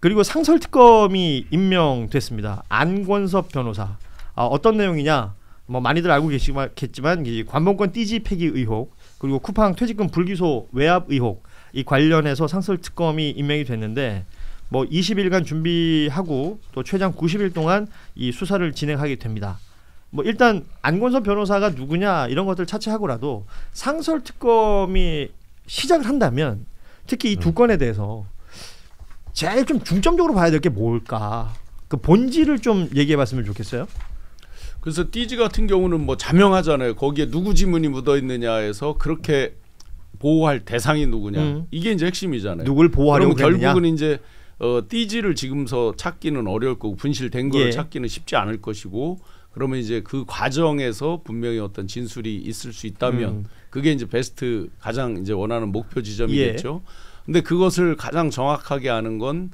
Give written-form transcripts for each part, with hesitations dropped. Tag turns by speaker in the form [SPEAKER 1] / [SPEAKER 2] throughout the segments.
[SPEAKER 1] 그리고 상설특검이 임명됐습니다. 안권섭 변호사. 어떤 내용이냐? 뭐 많이들 알고 계시겠지만 관본권 띠지 폐기 의혹, 그리고 쿠팡 퇴직금 불기소 외압 의혹 이 관련해서 상설특검이 임명이 됐는데 뭐 20일간 준비하고 또 최장 90일 동안 이 수사를 진행하게 됩니다. 뭐 일단 안권섭 변호사가 누구냐 이런 것들 차치하고라도 상설특검이 시작을 한다면 특히 이 두 건에 대해서 제일 좀 중점적으로 봐야 될 게 뭘까? 그 본질을 좀 얘기해봤으면 좋겠어요.
[SPEAKER 2] 그래서 띠지 같은 경우는 뭐 자명하잖아요. 거기에 누구 지문이 묻어 있느냐에서 그렇게 보호할 대상이 누구냐 이게 이제 핵심이잖아요.
[SPEAKER 1] 누굴 보호하려고
[SPEAKER 2] 그러면
[SPEAKER 1] 했느냐?
[SPEAKER 2] 결국은 이제 띠지를 지금서 찾기는 어려울 거고 분실된 걸
[SPEAKER 1] 예.
[SPEAKER 2] 찾기는 쉽지 않을 것이고 그러면 이제 그 과정에서 분명히 어떤 진술이 있을 수 있다면 그게 이제 베스트 가장 이제 원하는 목표 지점이겠죠. 근데 그것을 가장 정확하게 아는 건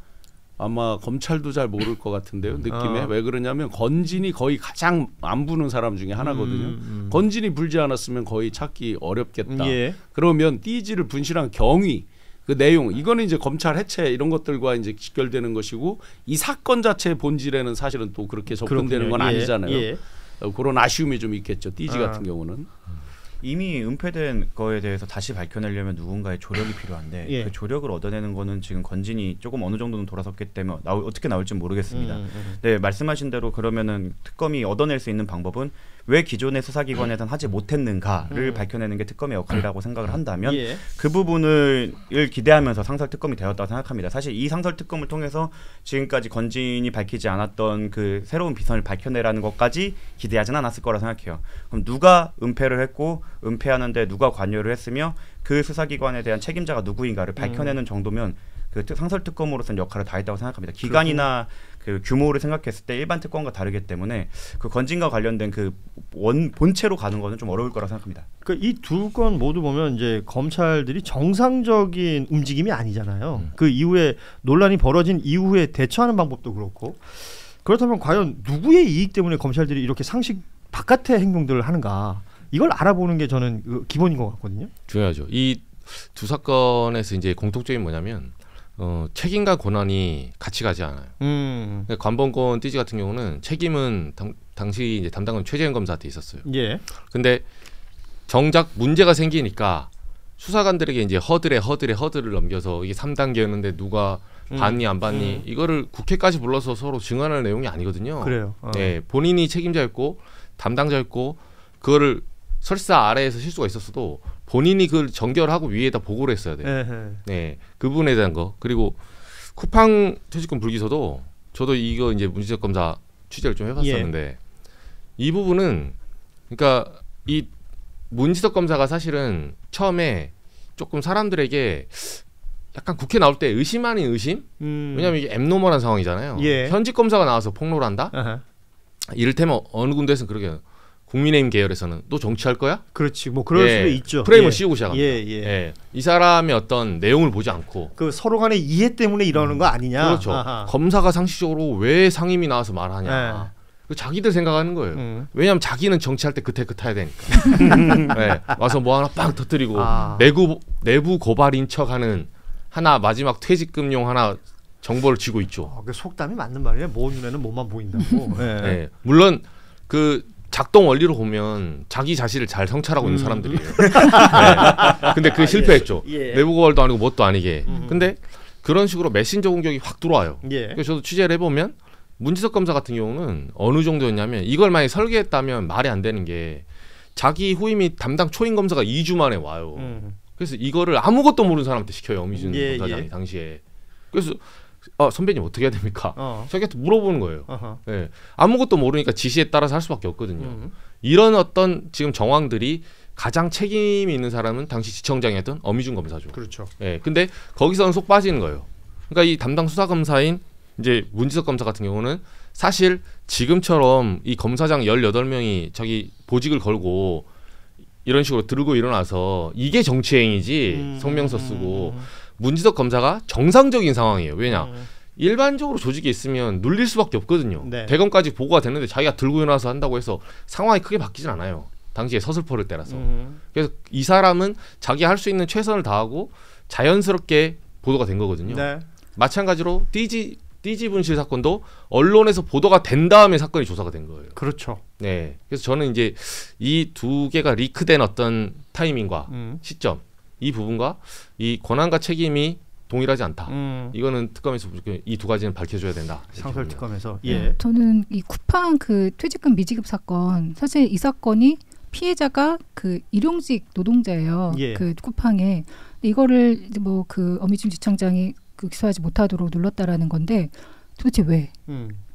[SPEAKER 2] 아마 검찰도 잘 모를 것 같은데요. 느낌에 왜 그러냐면 건진이 거의 가장 안 부는 사람 중에 하나거든요. 건진이 불지 않았으면 거의 찾기 어렵겠다.
[SPEAKER 1] 예.
[SPEAKER 2] 그러면 띠지를 분실한 경위 그 내용 이거는 이제 검찰 해체 이런 것들과 이제 직결되는 것이고 이 사건 자체의 본질에는 사실은 또 그렇게 접근되는 건 아니잖아요.
[SPEAKER 1] 예.
[SPEAKER 2] 그런 아쉬움이 좀 있겠죠. 띠지 같은 경우는.
[SPEAKER 3] 이미 은폐된 거에 대해서 다시 밝혀내려면 누군가의 조력이 필요한데
[SPEAKER 1] 예.
[SPEAKER 3] 그 조력을 얻어내는 거는 지금 건진이 조금 어느 정도는 돌아섰기 때문에 어떻게 나올지 모르겠습니다. 네, 말씀하신 대로 그러면은 특검이 얻어낼 수 있는 방법은 왜 기존의 수사기관에선 하지 못했는가를 밝혀내는 게 특검의 역할이라고 생각을 한다면
[SPEAKER 1] 예.
[SPEAKER 3] 그 부분을 기대하면서 상설특검이 되었다고 생각합니다. 사실 이 상설특검을 통해서 지금까지 건진이 밝히지 않았던 그 새로운 비선을 밝혀내라는 것까지 기대하진 않았을 거라 생각해요. 그럼 누가 은폐를 했고 은폐하는데 누가 관여를 했으며 그 수사기관에 대한 책임자가 누구인가를 밝혀내는 정도면 그 상설특검으로서는 역할을 다했다고 생각합니다. 기간이나 그 규모를 생각했을 때 일반 특검과 다르기 때문에 그 건진과 관련된 그 본체로 가는 거는 좀 어려울 거라 생각합니다.
[SPEAKER 1] 그 이 두 건 모두 보면 이제 검찰들이 정상적인 움직임이 아니잖아요. 그 이후에 논란이 벌어진 이후에 대처하는 방법도 그렇고 그렇다면 과연 누구의 이익 때문에 검찰들이 이렇게 상식 바깥의 행동들을 하는가? 이걸 알아보는 게 저는 기본인 것 같거든요.
[SPEAKER 4] 중요하죠. 이 두 사건에서 이제 공통점이 뭐냐면 책임과 권한이 같이 가지 않아요. 관본권 띠지 같은 경우는 책임은 당시 이제 담당은 최재형 검사한테 있었어요.
[SPEAKER 1] 예.
[SPEAKER 4] 근데 정작 문제가 생기니까 수사관들에게 이제 허들을 넘겨서 이게 3단계였는데 누가 받니 안 받니 이거를 국회까지 불러서 서로 증언할 내용이 아니거든요.
[SPEAKER 1] 그래요.
[SPEAKER 4] 네, 본인이 책임자였고 담당자였고 그거를 설사 아래에서 실수가 있었어도 본인이 그걸 정결하고 위에다 보고를 했어야 돼요. 네, 그 부분에 대한 거. 그리고 쿠팡 퇴직금 불기소도 저도 이거 이제 문지석 검사 취재를 좀 해봤었는데 이 부분은 그러니까 이 문지석 검사가 사실은 처음에 조금 사람들에게 약간 국회 나올 때 의심 아닌 의심? 왜냐하면 이게 앱노멀한 상황이잖아요.
[SPEAKER 1] 예.
[SPEAKER 4] 현직 검사가 나와서 폭로를 한다? 이를테면 어느 군데에서는 그러게 국민의힘 계열에서는 또 정치할 거야?
[SPEAKER 1] 그렇지. 뭐 그럴 수도 있죠.
[SPEAKER 4] 프레임을 씌우고 시작합니다.
[SPEAKER 1] 예.
[SPEAKER 4] 이 사람의 어떤 내용을 보지 않고
[SPEAKER 1] 그 서로 간의 이해 때문에 이러는 거 아니냐.
[SPEAKER 4] 그렇죠.
[SPEAKER 1] 아하.
[SPEAKER 4] 검사가 상식적으로 왜 상임이 나와서 말하냐. 자기들 생각하는 거예요. 왜냐하면 자기는 정치할 때 그때 타야 되니까. 네. 와서 뭐 하나 빵 터뜨리고 내부 고발인 척하는 하나 마지막 퇴직금용 하나 정보를 쥐고 있죠.
[SPEAKER 1] 그 속담이 맞는 말이에요. 모은 눈에는 몸만 보인다고.
[SPEAKER 4] 네. 물론 그 작동 원리로 보면 자기 자신을 잘 성찰하고 있는 사람들이에요. 네. 근데 그게 실패했죠. 내부 고발도 아니고 뭣도 아니게. 근데 그런 식으로 메신저 공격이 확 들어와요. 그래서 저도 취재를 해보면 문지석 검사 같은 경우는 어느 정도였냐면 이걸 만약에 설계했다면 말이 안 되는 게 자기 후임이 담당 초임 검사가 2주 만에 와요. 그래서 이거를 아무것도 모르는 사람한테 시켜요. 엄희준 검사장이 당시에. 그래서 선배님 어떻게 해야 됩니까? 자기한테 물어보는 거예요. 네. 아무것도 모르니까 지시에 따라서 할 수밖에 없거든요. 이런 어떤 지금 정황들이 가장 책임이 있는 사람은 당시 지청장이었던 엄희준 검사죠.
[SPEAKER 1] 그렇죠.
[SPEAKER 4] 네. 근데 거기서는 속 빠지는 거예요. 그러니까 이 담당 수사검사인 이제 문지석 검사 같은 경우는 사실 지금처럼 이 검사장 18명이 자기 보직을 걸고 이런 식으로 들고 일어나서 이게 정치행위지 성명서 쓰고 문지석 검사가 정상적인 상황이에요. 왜냐? 일반적으로 조직에 있으면 눌릴 수밖에 없거든요. 대검까지 보고가 됐는데 자기가 들고 일어나서 한다고 해서 상황이 크게 바뀌진 않아요. 당시에 서슬퍼를 때라서. 그래서 이 사람은 자기 할 수 있는 최선을 다하고 자연스럽게 보도가 된 거거든요. 마찬가지로 띠지 분실 사건도 언론에서 보도가 된 다음에 사건이 조사가 된 거예요.
[SPEAKER 1] 그렇죠.
[SPEAKER 4] 네. 그래서 저는 이제 이 두 개가 리크된 어떤 타이밍과 시점, 이 부분과 이 권한과 책임이 동일하지 않다. 이거는 특검에서 이 두 가지는 밝혀줘야 된다.
[SPEAKER 1] 상설 특검에서.
[SPEAKER 5] 예. 저는 이 쿠팡 그 퇴직금 미지급 사건, 사실 이 사건이 피해자가 그 일용직 노동자예요.
[SPEAKER 1] 예.
[SPEAKER 5] 그 쿠팡에 이거를 이제 뭐 그 어미준 지청장이 그 기소하지 못하도록 눌렀다라는 건데 도대체 왜?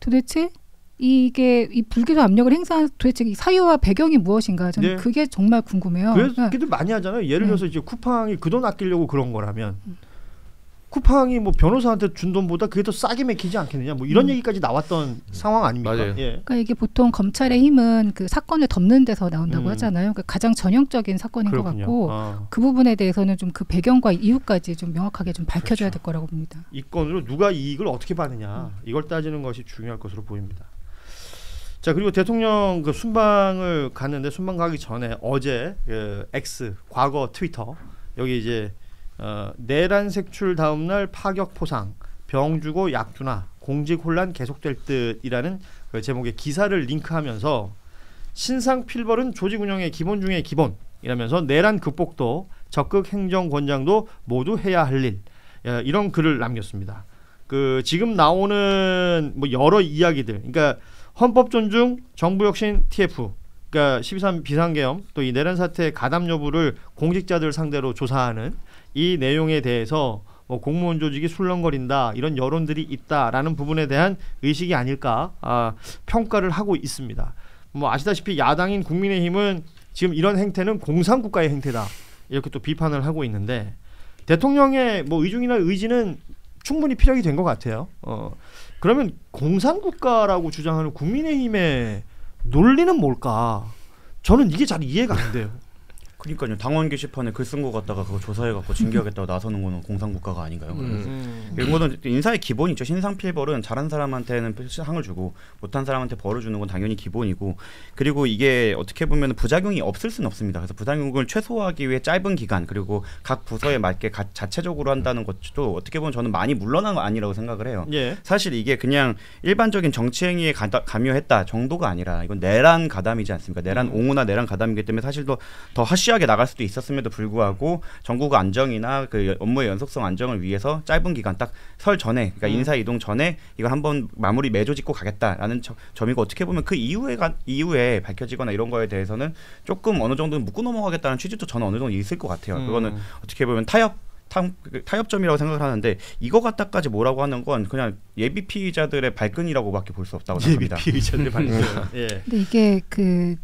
[SPEAKER 5] 도대체 이게 이 불기소 압력을 행사한 도대체 이 사유와 배경이 무엇인가? 저는
[SPEAKER 1] 네.
[SPEAKER 5] 그게 정말 궁금해요.
[SPEAKER 1] 그래서 그들 많이 하잖아요. 예를 들어서 이제 쿠팡이 그 돈 아끼려고 그런 거라면 쿠팡이 뭐 변호사한테 준 돈보다 그게 더 싸게 맥히지 않겠느냐? 뭐 이런 얘기까지 나왔던 상황 아닙니까?
[SPEAKER 4] 맞아요.
[SPEAKER 1] 예.
[SPEAKER 5] 그러니까 이게 보통 검찰의 힘은 그 사건을 덮는 데서 나온다고 하잖아요. 그러니까 가장 전형적인 사건인
[SPEAKER 1] 그렇군요.
[SPEAKER 5] 것 같고 그 부분에 대해서는 좀 그 배경과 이유까지 좀 명확하게 좀 밝혀져야 될 거라고 봅니다.
[SPEAKER 1] 이 건으로 누가 이익을 어떻게 받느냐 이걸 따지는 것이 중요할 것으로 보입니다. 자, 그리고 대통령 그 순방을 갔는데 순방 가기 전에 어제 그 X 과거 트위터 여기 이제 내란 색출 다음 날 파격 포상 병 주고 약 주나 공직 혼란 계속될 듯이라는 그 제목의 기사를 링크하면서 신상 필벌은 조직 운영의 기본 중의 기본이라면서 내란 극복도 적극 행정 권장도 모두 해야 할 일 이런 글을 남겼습니다. 그 지금 나오는 뭐 여러 이야기들, 그러니까 헌법 존중, 정부 혁신, TF, 그러니까 12.3 비상계엄 또 이 내란 사태 가담 여부를 공직자들 상대로 조사하는 이 내용에 대해서 뭐 공무원 조직이 술렁거린다 이런 여론들이 있다라는 부분에 대한 의식이 아닐까 평가를 하고 있습니다. 뭐 아시다시피 야당인 국민의힘은 지금 이런 행태는 공산국가의 행태다 이렇게 또 비판을 하고 있는데 대통령의 뭐 의중이나 의지는 충분히 피력이 된 것 같아요. 그러면 공산국가라고 주장하는 국민의힘의 논리는 뭘까? 저는 이게 잘 이해가 안 돼요.
[SPEAKER 3] 그러니까요. 당원 게시판에 글 쓴 거 갖다가 그거 조사해갖고 징계하겠다고 나서는 거는 공산국가가 아닌가요? 이런 거는 인사의 기본이죠. 신상필벌은 잘한 사람한테는 상을 주고 못한 사람한테 벌을 주는 건 당연히 기본이고, 그리고 이게 어떻게 보면 부작용이 없을 수는 없습니다. 그래서 부작용을 최소화하기 위해 짧은 기간 그리고 각 부서에 맞게 자체적으로 한다는 것도 어떻게 보면 저는 많이 물러난 거 아니라고 생각을 해요.
[SPEAKER 1] 예.
[SPEAKER 3] 사실 이게 그냥 일반적인 정치 행위에 감요했다 정도가 아니라 이건 내란 가담이지 않습니까? 내란 옹호나 내란 가담이기 때문에 사실 더 하시하게 나갈 수도 있었음에도 불구하고 전국 안정이나 그 업무의 연속성 안정을 위해서 짧은 기간 딱 설 전에, 그러니까 인사 이동 전에 이걸 한번 마무리 매조짓고 가겠다라는 점이고, 어떻게 보면 그 이후에 밝혀지거나 이런 거에 대해서는 조금 어느 정도는 묻고 넘어가겠다는 취지도 저는 어느 정도 있을 것 같아요. 그거는 어떻게 보면 타협점이라고 생각을 하는데 이거 갖다까지 뭐라고 하는 건 그냥 예비 피의자들의 발끈이라고밖에 볼 수 없다고 생각합니다.
[SPEAKER 1] 예비 피의자들의 발끈. 예.
[SPEAKER 5] 근데 이게 그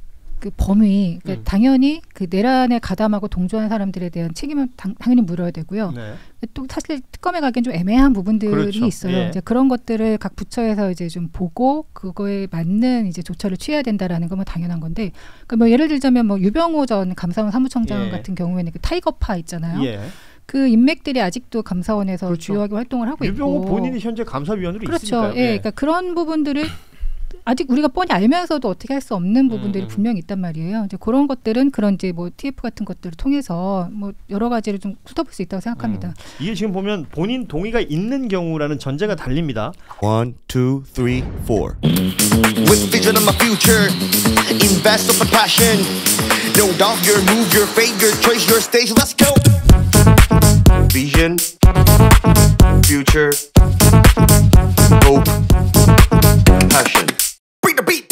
[SPEAKER 5] 범위, 그러니까 당연히 그 내란에 가담하고 동조한 사람들에 대한 책임은 당연히 물어야 되고요.
[SPEAKER 1] 네.
[SPEAKER 5] 또 사실 특검에 가기엔 좀 애매한 부분들이
[SPEAKER 1] 그렇죠.
[SPEAKER 5] 있어요.
[SPEAKER 1] 예.
[SPEAKER 5] 이제 그런 것들을 각 부처에서 이제 좀 보고 그거에 맞는 이제 조처를 취해야 된다라는 건 뭐 당연한 건데, 그러니까 뭐 예를 들자면 뭐 유병호 전 감사원 사무총장
[SPEAKER 1] 예.
[SPEAKER 5] 같은 경우에는 그 타이거파 있잖아요.
[SPEAKER 1] 예.
[SPEAKER 5] 그 인맥들이 아직도 감사원에서
[SPEAKER 1] 그렇죠.
[SPEAKER 5] 주요하게 활동을 하고
[SPEAKER 1] 유병호
[SPEAKER 5] 있고.
[SPEAKER 1] 본인이 현재 감사위원으로
[SPEAKER 5] 그렇죠.
[SPEAKER 1] 있으니까요.
[SPEAKER 5] 예. 그러니까 그런 부분들을 아직 우리가 뻔히 알면서도 어떻게 할 수 없는 부분들이 분명히 있단 말이에요. 이제 그런 것들은 그런 이제 뭐 TF 같은 것들을 통해서 뭐 여러 가지를 좀 훑어볼 수 있다고 생각합니다.
[SPEAKER 1] 이게 지금 보면 본인 동의가 있는 경우라는 전제가 달립니다.
[SPEAKER 6] 1, 2, 3, 4. With vision of my future, invest of my passion. No doubt your move, your fate, your choice, your stage. Let's go. Vision, future, hope, passion. Bring the beat.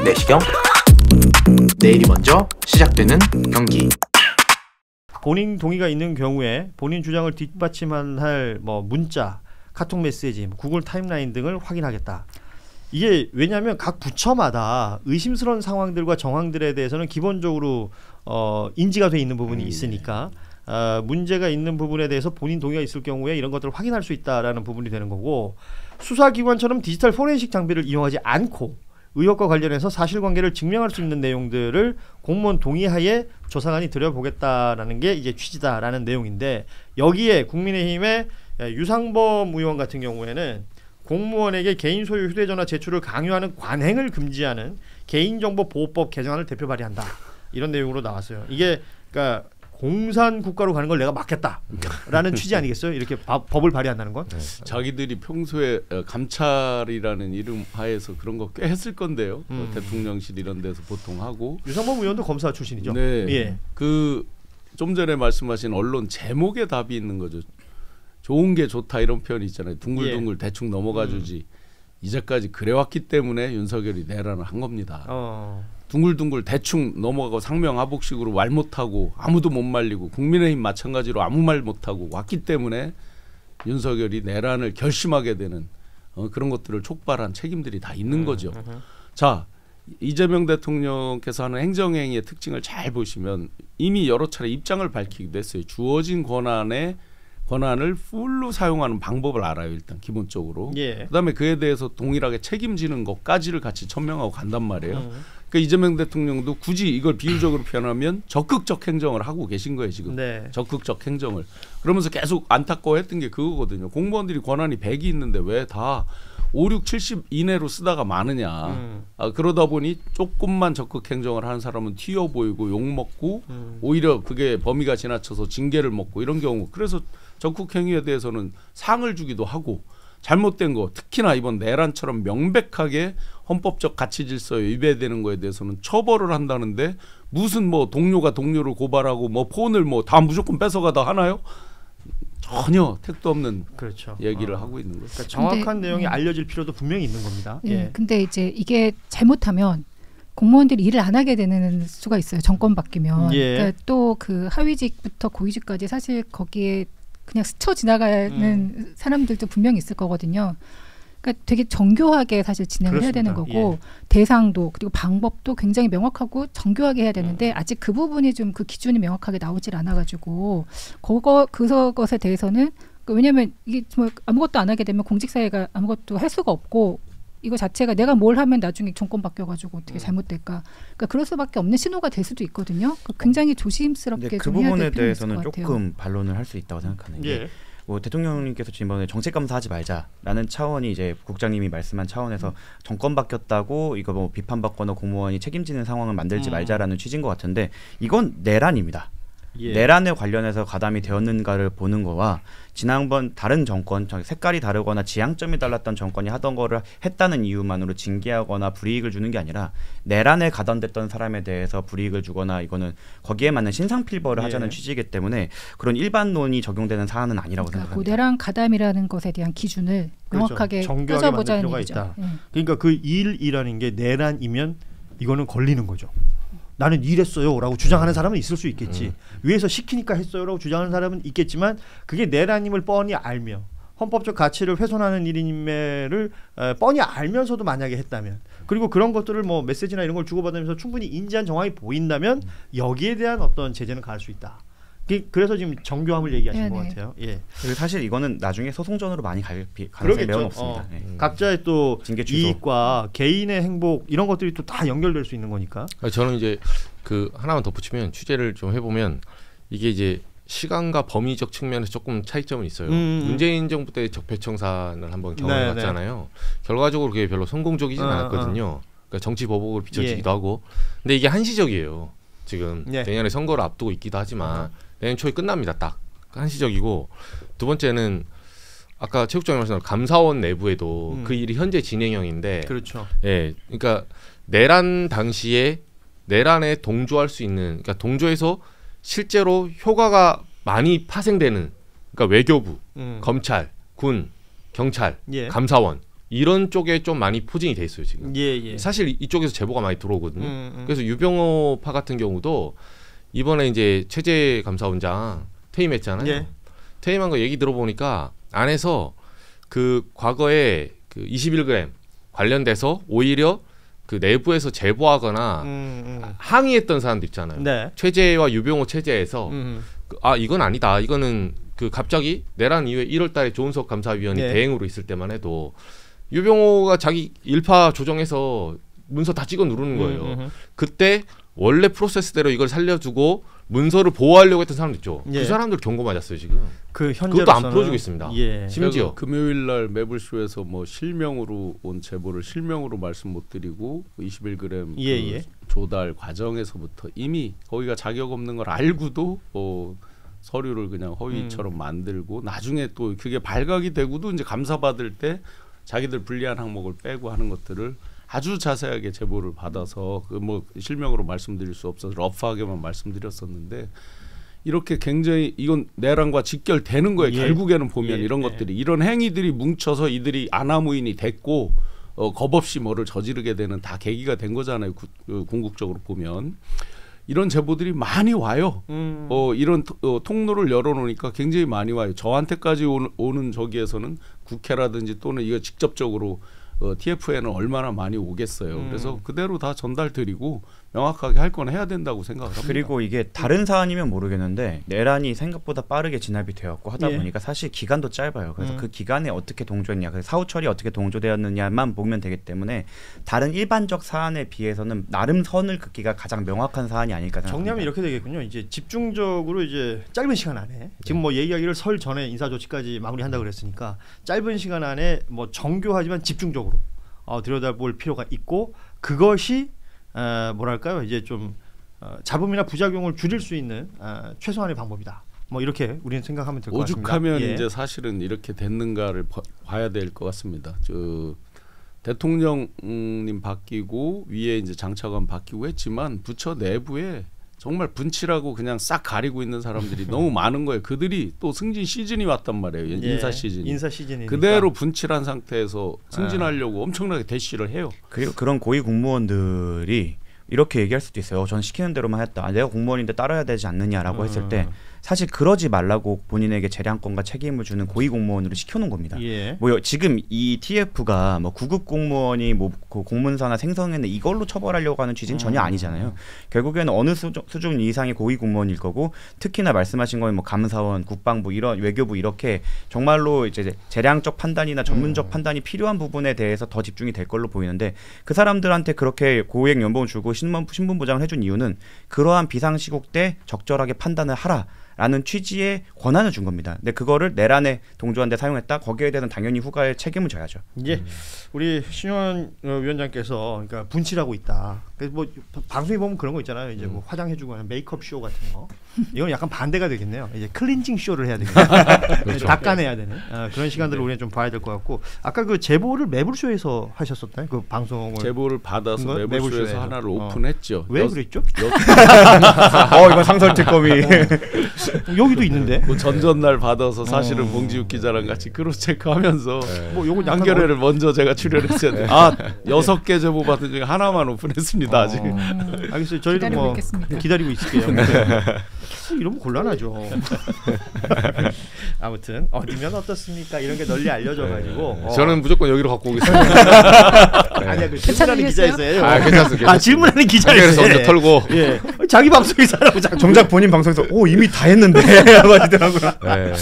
[SPEAKER 7] 내시경 내일이 먼저 시작되는 경기.
[SPEAKER 1] 본인 동의가 있는 경우에 본인 주장을 뒷받침할 뭐 문자, 카톡 메시지, 구글 타임라인 등을 확인하겠다. 이게 왜냐하면 각 부처마다 의심스러운 상황들과 정황들에 대해서는 기본적으로 인지가 돼 있는 부분이 있으니까 문제가 있는 부분에 대해서 본인 동의가 있을 경우에 이런 것들을 확인할 수 있다라는 부분이 되는 거고, 수사기관처럼 디지털 포렌식 장비를 이용하지 않고 의혹과 관련해서 사실관계를 증명할 수 있는 내용들을 공무원 동의하에 조사관이 들여보겠다라는 게 이제 취지다라는 내용인데, 여기에 국민의힘의 유상범 의원 같은 경우에는 공무원에게 개인 소유 휴대전화 제출을 강요하는 관행을 금지하는 개인정보보호법 개정안을 대표 발의한다. 이런 내용으로 나왔어요. 이게 그러니까 공산 국가로 가는 걸 내가 막겠다라는 취지 아니겠어요? 이렇게 법을 발의한다는 건.
[SPEAKER 2] 자기들이 평소에 감찰이라는 이름 하에서 그런 거 꽤 했을 건데요. 대통령실 이런 데서 보통 하고.
[SPEAKER 1] 유상범 의원도 검사 출신이죠.
[SPEAKER 2] 네.
[SPEAKER 1] 예.
[SPEAKER 2] 그 좀 전에 말씀하신 언론 제목에 답이 있는 거죠. 좋은 게 좋다 이런 표현이 있잖아요. 둥글둥글 대충 넘어가주지. 이제까지 그래왔기 때문에 윤석열이 내란을 한 겁니다. 둥글둥글 대충 넘어가고 상명하복식으로 말 못하고 아무도 못 말리고 국민의힘 마찬가지로 아무 말 못하고 왔기 때문에 윤석열이 내란을 결심하게 되는 그런 것들을 촉발한 책임들이 다 있는 거죠. 자, 이재명 대통령께서 하는 행정행위의 특징을 잘 보시면 이미 여러 차례 입장을 밝히기도 했어요. 주어진 권한을 풀로 사용하는 방법을 알아요. 일단 기본적으로.
[SPEAKER 1] 예.
[SPEAKER 2] 그다음에 그에 대해서 동일하게 책임지는 것까지를 같이 천명하고 간단 말이에요. 그러니까 이재명 대통령도 굳이 이걸 비유적으로 표현하면 적극적 행정을 하고 계신 거예요. 지금.
[SPEAKER 1] 네.
[SPEAKER 2] 적극적 행정을. 그러면서 계속 안타까워했던 게 그거거든요. 공무원들이 권한이 100이 있는데 왜 다 5, 6, 70 이내로 쓰다가 많으냐. 그러다 보니 조금만 적극 행정을 하는 사람은 튀어 보이고 욕먹고 오히려 그게 범위가 지나쳐서 징계를 먹고 이런 경우. 그래서 적극 행위에 대해서는 상을 주기도 하고 잘못된 거 특히나 이번 내란처럼 명백하게 헌법적 가치 질서에 위배되는 거에 대해서는 처벌을 한다는데 무슨 뭐 동료가 동료를 고발하고 뭐 폰을 뭐 다 무조건 뺏어가다 하나요? 전혀 택도 없는
[SPEAKER 1] 그렇죠.
[SPEAKER 2] 얘기를 하고 있는 거죠.
[SPEAKER 1] 그러니까 정확한 내용이 알려질 필요도 분명히 있는 겁니다.
[SPEAKER 5] 예. 근데 이제 이게 잘못하면 공무원들이 일을 안 하게 되는 수가 있어요. 정권 바뀌면.
[SPEAKER 1] 예.
[SPEAKER 5] 그러니까 또 그 하위직부터 고위직까지 사실 거기에 그냥 스쳐 지나가는 사람들도 분명히 있을 거거든요. 그러니까 되게 정교하게 사실 진행을
[SPEAKER 1] 그렇습니다.
[SPEAKER 5] 해야 되는 거고 대상도 그리고 방법도 굉장히 명확하고 정교하게 해야 되는데 아직 그 부분이 좀 그 기준이 명확하게 나오질 않아가지고 그것에 대해서는 왜냐하면 이게 뭐 아무것도 안 하게 되면 공직사회가 아무것도 할 수가 없고 이거 자체가 내가 뭘 하면 나중에 정권 바뀌어가지고 어떻게 잘못될까? 그러니까 그럴 수밖에 없는 신호가 될 수도 있거든요. 그러니까 굉장히 조심스럽게
[SPEAKER 3] 그
[SPEAKER 5] 좀 해야
[SPEAKER 3] 부분에
[SPEAKER 5] 될 필요가 있을
[SPEAKER 3] 대해서는
[SPEAKER 5] 것 같아요.
[SPEAKER 3] 조금 반론을 할 수 있다고 생각하는 게 뭐 대통령님께서 지난번에 정책 감사하지 말자라는 차원이 이제 국장님이 말씀한 차원에서 정권 바뀌었다고 이거 뭐 비판받거나 공무원이 책임지는 상황을 만들지 말자라는 취지인 것 같은데 이건 내란입니다. 내란에 관련해서 가담이 되었는가를 보는 거와 지난번 다른 정권 색깔이 다르거나 지향점이 달랐던 정권이 하던 거를 했다는 이유만으로 징계하거나 불이익을 주는 게 아니라 내란에 가담됐던 사람에 대해서 불이익을 주거나 이거는 거기에 맞는 신상필벌을 하자는 취지이기 때문에 그런 일반론이 적용되는 사안은 아니라고 생각합니다.
[SPEAKER 5] 내란 가담이라는 것에 대한 기준을 명확하게 따져보자는 얘기죠.
[SPEAKER 1] 그러니까 그 일이라는 게 내란이면 이거는 걸리는 거죠. 나는 일했어요라고 주장하는 사람은 있을 수 있겠지. 위에서 시키니까 했어요라고 주장하는 사람은 있겠지만 그게 내란임을 뻔히 알며 헌법적 가치를 훼손하는 일임을 뻔히 알면서도 만약에 했다면 그리고 그런 것들을 뭐 메시지나 이런 걸 주고받으면서 충분히 인지한 정황이 보인다면 여기에 대한 어떤 제재는 가할 수 있다. 그래서 지금 정교함을 얘기하신 것 같아요. 예.
[SPEAKER 3] 그리고 사실 이거는 나중에 소송전으로 많이 갈 가능성이 매우 높습니다.
[SPEAKER 1] 각자의 또 이익과 개인의 행복 이런 것들이 또 다 연결될 수 있는 거니까.
[SPEAKER 4] 저는 이제 그 하나만 덧붙이면 취재를 좀 해보면 이게 이제 시간과 범위적 측면에서 조금 차이점은 있어요. 문재인 정부 때 적폐청산을 한번 경험해봤잖아요. 결과적으로 그게 별로 성공적이진 않았거든요. 그러니까 정치 보복으로 비춰지기도 하고. 근데 이게 한시적이에요. 지금 내년에 선거를 앞두고 있기도 하지만 내년 초에 끝납니다. 딱 한시적이고 두 번째는 아까 체육장님 말씀하신 감사원 내부에도 그 일이 현재 진행형인데
[SPEAKER 1] 그렇죠.
[SPEAKER 4] 예, 그러니까 내란 당시에 내란에 동조할 수 있는 그러니까 동조해서 실제로 효과가 많이 파생되는 그러니까 외교부, 검찰, 군, 경찰, 감사원 이런 쪽에 좀 많이 포진이 돼 있어요 지금. 사실 이쪽에서 제보가 많이 들어오거든요. 그래서 유병호파 같은 경우도 이번에 이제 최재 감사원장 퇴임했잖아요. 퇴임한 거 얘기 들어보니까 안에서 그 과거에 그 21g 관련돼서 오히려 그 내부에서 제보하거나 항의했던 사람들 있잖아요. 최재와 유병호 체제에서 이건 아니다. 이거는 그 갑자기 내란 이후에 1월달에 조은석 감사위원이 대행으로 있을 때만 해도 유병호가 자기 일파 조정해서 문서 다 찍어 누르는 거예요. 그때 원래 프로세스대로 이걸 살려주고 문서를 보호하려고 했던 사람도 있죠. 그 사람들 경고 맞았어요 지금. 그것도 안 풀어주고 있습니다. 심지어
[SPEAKER 2] 금요일날 매불쇼에서 뭐 실명으로 온 제보를 실명으로 말씀 못 드리고 21g 조달 과정에서부터 이미 거기가 자격 없는 걸 알고도 서류를 그냥 허위처럼 만들고 나중에 또 그게 발각이 되고도 이제 감사받을 때 자기들 불리한 항목을 빼고 하는 것들을 아주 자세하게 제보를 받아서 그 뭐 실명으로 말씀드릴 수 없어서 러프하게만 말씀드렸었는데 이렇게 굉장히 이건 내란과 직결되는 거예요. 결국에는 보면 이런 것들이 이런 행위들이 뭉쳐서 이들이 아나무인이 됐고 겁 없이 뭐를 저지르게 되는 다 계기가 된 거잖아요. 궁극적으로 보면 이런 제보들이 많이 와요. 이런 통로를 열어놓으니까 굉장히 많이 와요. 저한테까지 오는 저기에서는 국회라든지 또는 이거 직접적으로 TF에는 얼마나 많이 오겠어요. 그래서 그대로 다 전달드리고 명확하게 할 건 해야 된다고 생각을 합니다.
[SPEAKER 3] 그리고 이게 다른 사안이면 모르겠는데 내란이 생각보다 빠르게 진압이 되었고 하다 보니까 사실 기간도 짧아요. 그래서 그 기간에 어떻게 동조했냐, 그래서 사후 처리 어떻게 동조되었느냐만 보면 되기 때문에 다른 일반적 사안에 비해서는 나름 선을 긋기가 가장 명확한 사안이 아닐까 생각합니다.
[SPEAKER 1] 정리하면 이렇게 되겠군요. 이제 집중적으로 이제 짧은 시간 안에 지금 뭐 얘기하기를 설 전에 인사 조치까지 마무리한다 그랬으니까 짧은 시간 안에 뭐 정교하지만 집중적으로 들여다볼 필요가 있고 그것이 뭐랄까요 이제 좀 잡음이나 부작용을 줄일 수 있는 최소한의 방법이다. 뭐 이렇게 우리는 생각하면 될 것 같습니다.
[SPEAKER 2] 오죽하면 이제 사실은 이렇게 됐는가를 봐야 될 것 같습니다. 대통령님 바뀌고 위에 이제 장차관 바뀌고 했지만 부처 내부에 정말 분칠하고 그냥 싹 가리고 있는 사람들이 너무 많은 거예요. 그들이 또 승진 시즌이 왔단 말이에요. 인사 시즌이. 그대로 분칠한 상태에서 승진하려고 엄청나게 대시를 해요.
[SPEAKER 3] 그리고 그런 고위 공무원들이 이렇게 얘기할 수도 있어요. 전 시키는 대로만 했다. 내가 공무원인데 따라야 되지 않느냐라고 했을 때 사실 그러지 말라고 본인에게 재량권과 책임을 주는 고위 공무원으로 시켜놓은 겁니다. 뭐 지금 이 TF가 뭐 구급 공무원이 뭐 그 공문서나 생성했네 이걸로 처벌하려고 하는 취지는 전혀 아니잖아요. 결국에는 어느 수준 이상의 고위 공무원일 거고 특히나 말씀하신 거는 뭐 감사원, 국방부 이런 외교부 이렇게 정말로 이제 재량적 판단이나 전문적 판단이 필요한 부분에 대해서 더 집중이 될 걸로 보이는데 그 사람들한테 그렇게 고액 연봉을 주고 신분 보장을 해준 이유는 그러한 비상시국 때 적절하게 판단을 하라. 라는 취지의 권한을 준 겁니다. 근데 그거를 내란에 동조한 데 사용했다. 거기에 대해서는 당연히 후가의 책임을 져야죠.
[SPEAKER 1] 이제 우리 신용환 위원장께서 그러니까 분칠하고 있다. 그래서 뭐 방송에 보면 그런 거 있잖아요. 이제 뭐 화장해주고 하는 메이크업 쇼 같은 거. 이건 약간 반대가 되겠네요. 이제 클렌징 쇼를 해야 되겠네요. 그렇죠. 닦아내야 되는 그런 시간들을 우리는 좀 봐야 될 것 같고 아까 그 제보를 매불쇼에서 하셨었나요? 그 방송을
[SPEAKER 2] 제보를 받아서 매불쇼에서 하나를 오픈했죠.
[SPEAKER 1] 왜 그랬죠?
[SPEAKER 3] 이건 상설특검이
[SPEAKER 1] 여기도 있는데
[SPEAKER 2] 뭐 전전날 받아서 사실은 봉지욱 기자랑 같이 크로스 체크하면서 뭐 요거 양결회를 먼저 제가 출연했어야 돼. 6개 제보 받은 중에 하나만 오픈했습니다. 아직.
[SPEAKER 1] 알겠어요. 저희도 뭐 기다리고 있을게요. 이러면 곤란하죠. 아무튼 어디면 어떻습니까? 이런 게 널리 알려져가지고
[SPEAKER 4] 저는 무조건 여기로 갖고 오겠습니다.
[SPEAKER 1] 아니야, 그 질문하는 기자였어요.
[SPEAKER 4] 괜찮습니다.
[SPEAKER 1] 질문하는 기자였어요.
[SPEAKER 4] 먼저 털고.
[SPEAKER 1] 예, 자기 방송에서 하라고
[SPEAKER 3] 정작 본인 방송에서 이미 다 했는데 하시더라고요.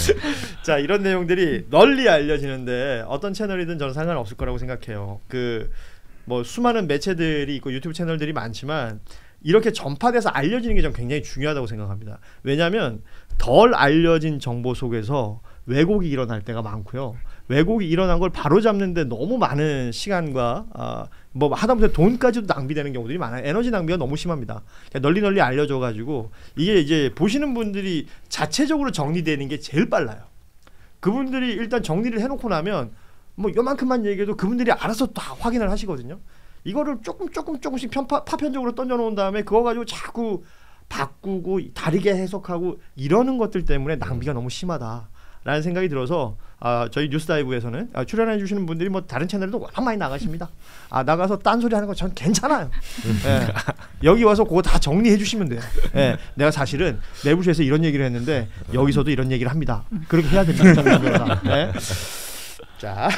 [SPEAKER 1] 자, 이런 내용들이 널리 알려지는데 어떤 채널이든 저는 상관없을 거라고 생각해요. 뭐 수많은 매체들이 있고 유튜브 채널들이 많지만 이렇게 전파돼서 알려지는 게 전 굉장히 중요하다고 생각합니다. 왜냐하면 덜 알려진 정보 속에서 왜곡이 일어날 때가 많고요. 왜곡이 일어난 걸 바로잡는데 너무 많은 시간과 뭐 하다못해 돈까지도 낭비되는 경우들이 많아요. 에너지 낭비가 너무 심합니다. 널리 알려져가지고 이게 이제 보시는 분들이 자체적으로 정리되는 게 제일 빨라요. 그분들이 일단 정리를 해놓고 나면 뭐 요만큼만 얘기해도 그분들이 알아서 다 확인을 하시거든요. 이거를 조금씩 파편적으로 던져놓은 다음에 그거 가지고 자꾸 바꾸고 다르게 해석하고 이러는 것들 때문에 낭비가 너무 심하다라는 생각이 들어서 저희 뉴스다이브에서는 출연해 주시는 분들이 뭐 다른 채널도 워낙 많이 나가십니다. 나가서 딴소리 하는 건 전 괜찮아요. 여기 와서 그거 다 정리해 주시면 돼요. 내가 사실은 매부쇼에서 이런 얘기를 했는데 여기서도 이런 얘기를 합니다. 그렇게 해야 됩니다. 자